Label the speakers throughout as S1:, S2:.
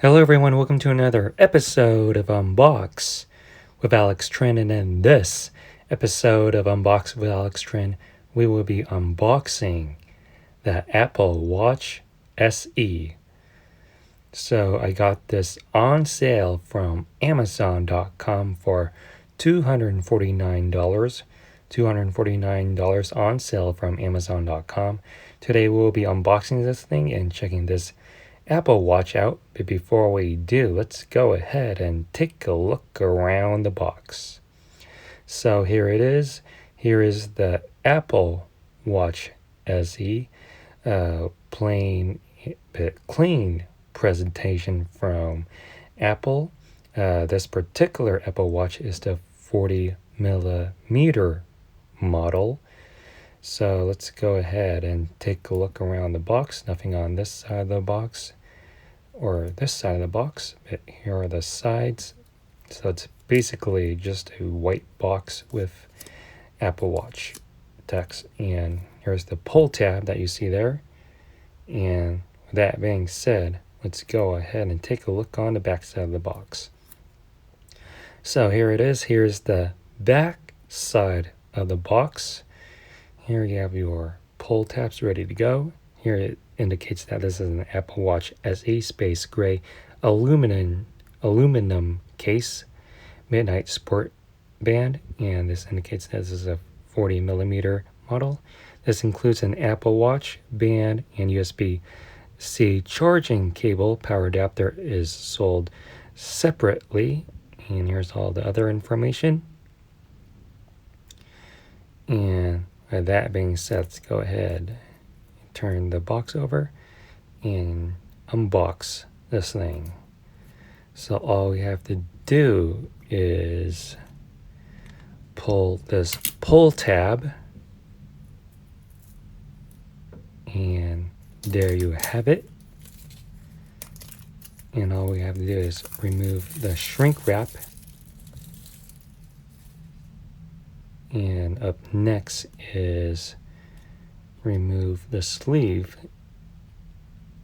S1: Hello everyone, welcome to another episode of Unbox with Alex Trin, and in this episode of Unbox with Alex Trin, we will be unboxing the Apple Watch SE. So I got this on sale from Amazon.com for $249. $249 on sale from Amazon.com. Today we'll be unboxing this thing and checking this Apple Watch out, but before we do, let's go ahead and take a look around the box. So here it is. Here is the Apple Watch SE, plain but clean presentation from Apple. This particular Apple Watch is the 40 millimeter model. So let's go ahead and take a look around the box. Nothing on this side of the box or this side of the box, but here are the sides. So it's basically just a white box with Apple Watch text, and here's the pull tab that you see there. And with that being said, let's go ahead and take a look on the back side of the box. So here it is. Here's the back side of the box. Here you have your pull tabs ready to go. Here it indicates that this is an Apple Watch SE Space Gray aluminum case, midnight sport band, and this indicates that this is a 40 millimeter model. This includes an Apple Watch band and USB-C charging cable. Power adapter is sold separately, and here's all the other information. And with that being said, let's go ahead, turn the box over, and unbox this thing. So all we have to do is pull this pull tab, and there you have it. And all we have to do is remove the shrink wrap. And up next is remove the sleeve.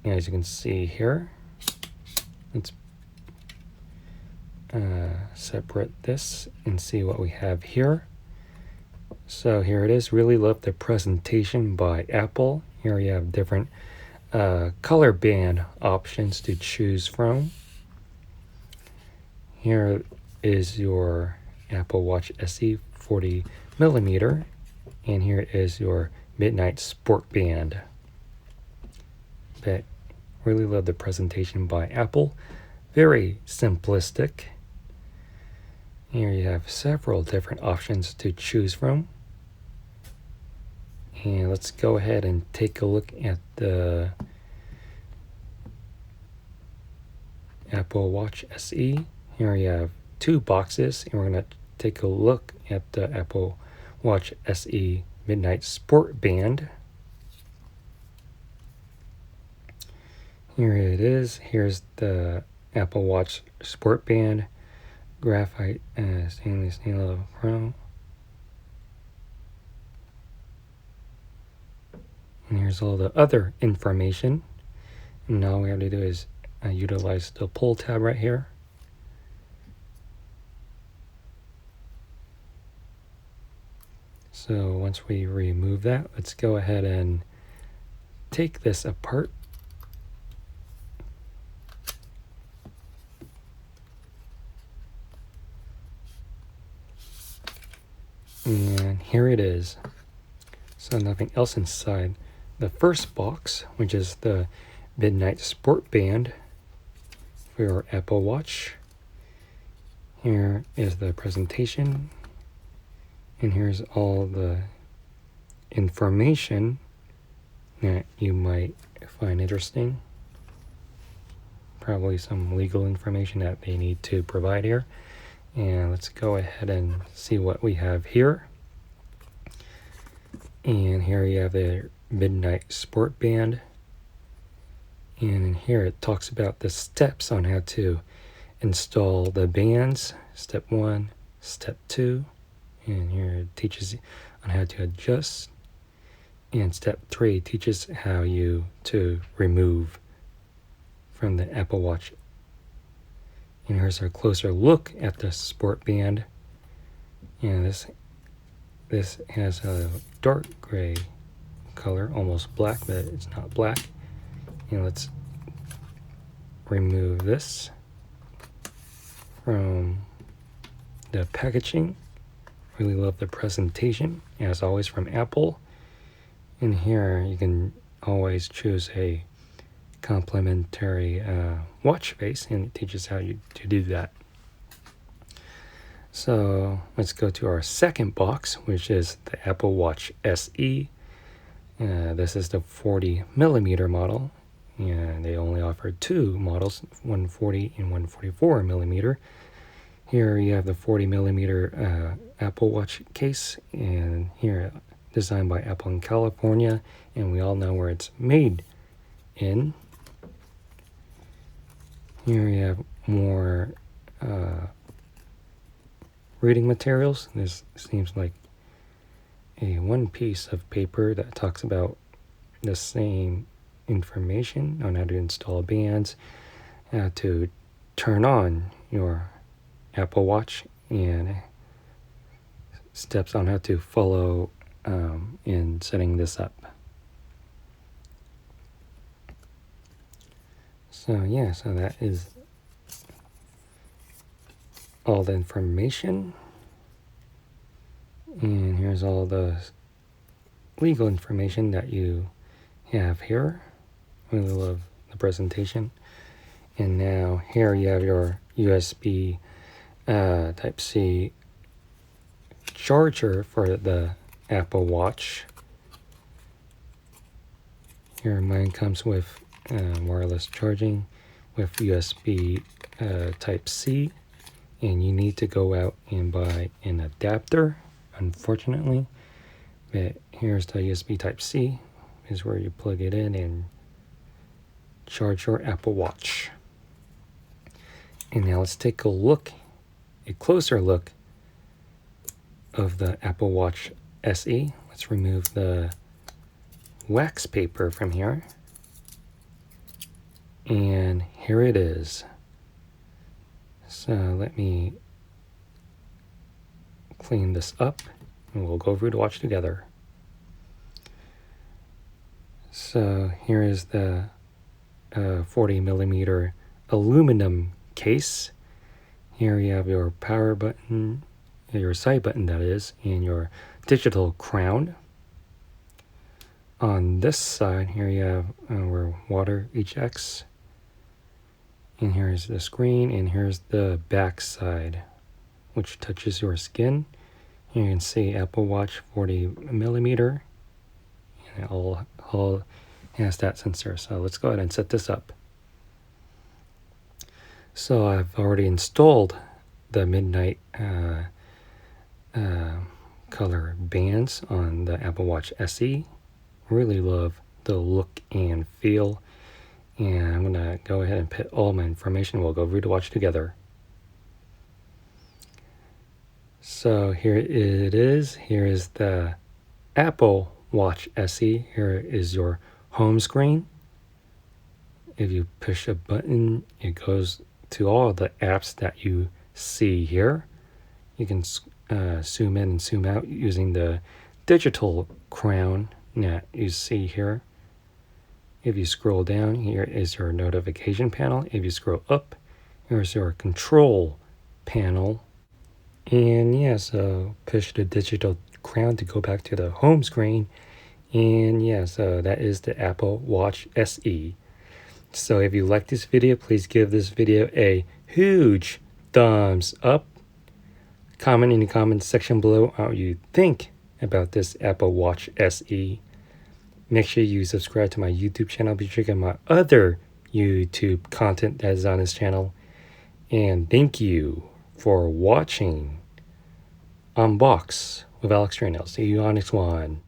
S1: As you can see here, let's separate this and see what we have here. So here it is. Really love the presentation by Apple. Here you have different color band options to choose from. Here is your Apple Watch SE 40 millimeter, and here is your midnight sport band. But really love the presentation by Apple. Very simplistic. Here you have several different options to choose from. And let's go ahead and take a look at the Apple Watch SE. Here you have two boxes, and we're going to take a look at the Apple Watch SE Midnight Sport Band. Here it is. Here's the Apple Watch Sport Band, graphite stainless steel chrome. And here's all the other information. And now all we have to do is utilize the pull tab right here. So once we remove that, let's go ahead and take this apart. And here it is. So nothing else inside the first box, which is the Midnight Sport Band for your Apple Watch. Here is the presentation. And here's all the information that you might find interesting. Probably some legal information that they need to provide here. And let's go ahead and see what we have here. And here you have the Midnight Sport Band. And in here it talks about the steps on how to install the bands. Step 1, Step 2. And here it teaches on how to adjust. And step 3 teaches how to remove from the Apple Watch And here's a closer look at the sport band. And this has a dark gray color, almost black, but it's not black. And let's remove this from the packaging. Really love the presentation, as always, from Apple. And here you can always choose a complimentary watch face, and it teaches how to do that. So let's go to our second box, which is the Apple Watch SE. This is the 40mm model, and they only offer two models, 140 and 144mm. Here you have the 40mm Apple Watch case, and here designed by Apple in California, and we all know where it's made in. Here you have more reading materials. This seems like one piece of paper that talks about the same information on how to install bands, how to turn on your Apple Watch, and steps on how to follow in setting this up. So yeah, so that is all the information. And here's all the legal information that you have here. Really love the presentation. And now here you have your USB Type-C charger for the Apple Watch. Here mine comes with wireless charging with USB Type-C, and you need to go out and buy an adapter, unfortunately. But here's the USB Type-C, is where you plug it in and charge your Apple Watch. And now let's take a closer look of the Apple Watch SE. Let's remove the wax paper from here. And here it is. So let me clean this up, and we'll go through the watch together. So here is the 40mm aluminum case. Here you have your power button, your side button that is, and your digital crown. On this side, here you have where water ejects. And here's the screen, and here's the back side, which touches your skin. Here you can see Apple Watch 40mm, and it all has that sensor. So let's go ahead and set this up. So I've already installed the midnight color bands on the Apple Watch SE. Really love the look and feel. And I'm gonna go ahead and put all my information. We'll go through the watch together. So here it is. Here is the Apple Watch SE. Here is your home screen. If you push a button, it goes to all the apps that you see here. You can zoom in and zoom out using the digital crown that you see here. If you scroll down, here is your notification panel. If you scroll up, here's your control panel. And yeah, so push the digital crown to go back to the home screen. And yeah, so that is the Apple Watch SE. So if you like this video, please give this video a huge thumbs up. Comment in the comment section below what you think about this Apple Watch SE. Make sure you subscribe to my YouTube channel. Be sure to check out my other YouTube content that is on this channel. And thank you for watching Unbox with Alex Reno. See you on next one.